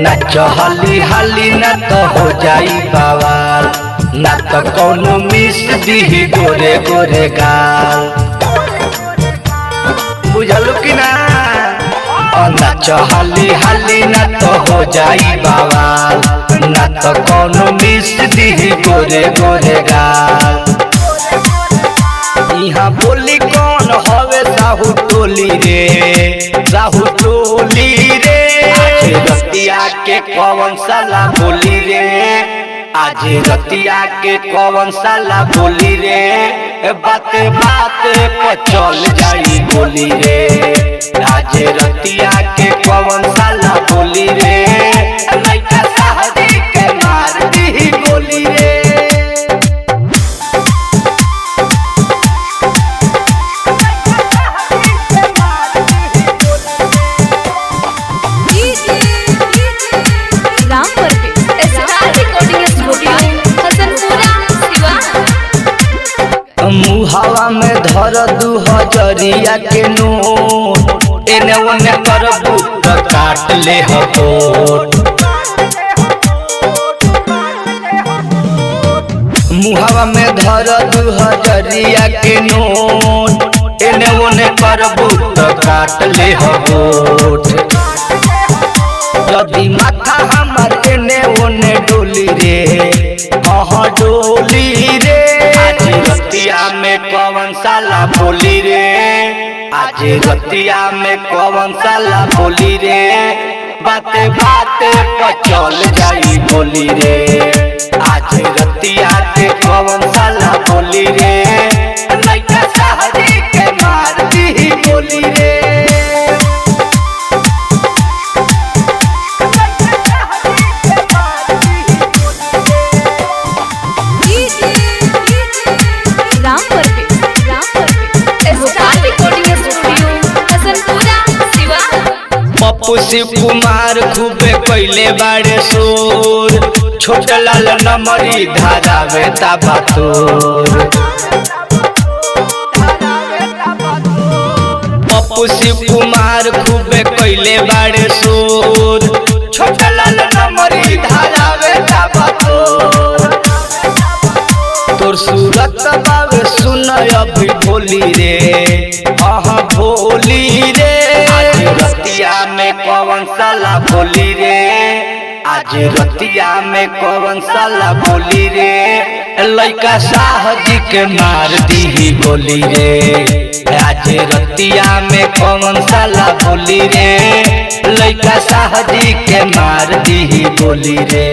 नाच हाली हाली ना तो हो जाई बवाल, ना तो कोनो मिस दी गोरे गोरे गाल। बुझलू कि ना? नाच हाली हाली ना तो हो जाई बवाल, ना तो कोनो मिस दी गोरे गोरे गाल। यहाँ बोली कौन हवे साहू टोली रे, साहू टोली रे। आज रतिया के कौन साला बोली रे, आज रतिया के कौन साला बोली रे। बात बात पर चल जाई बोली रे, आज रतिया के कौन साला बोली रे। लइका शादी के मार दी गोली रे। मुहावा में धर 2000 के नोट, एने ओने करबू त काट ले होट। मुहावा में धर 2000 के नोट, एने ओने करबू त काट ले होट। यदि माथा हमार एने ओने डोली रे, हाँ डोली रे। आज रतिया में कौन साला बोली रे, आज रतिया में कौन साला बोली रे। बाते बाते पर चल जाई बोली रे, आज रतिया के कौन साला बोली रे। लइका शादी के मार दी बोली रे। पप्पू शिव कुमार खूबे कैले बाड़े शोर, छोटे लाल नमरी धारावे ताबातोर। पप्पू शिव कुमार खूबे कैले बाड़े शोर, छोटे लाल नमरी धारावे ताबातोर। तोर सूरत बावे सुन अभी भोली रे, हाँ भोली रे। आज रतिया में कौन साला बोली रे, आज रतिया में कौन साला बोली रे। लइका शादी के मार दी गोली रे, आज रतिया में कौन साला बोली रे। लइका शादी के मार दी गोली रे।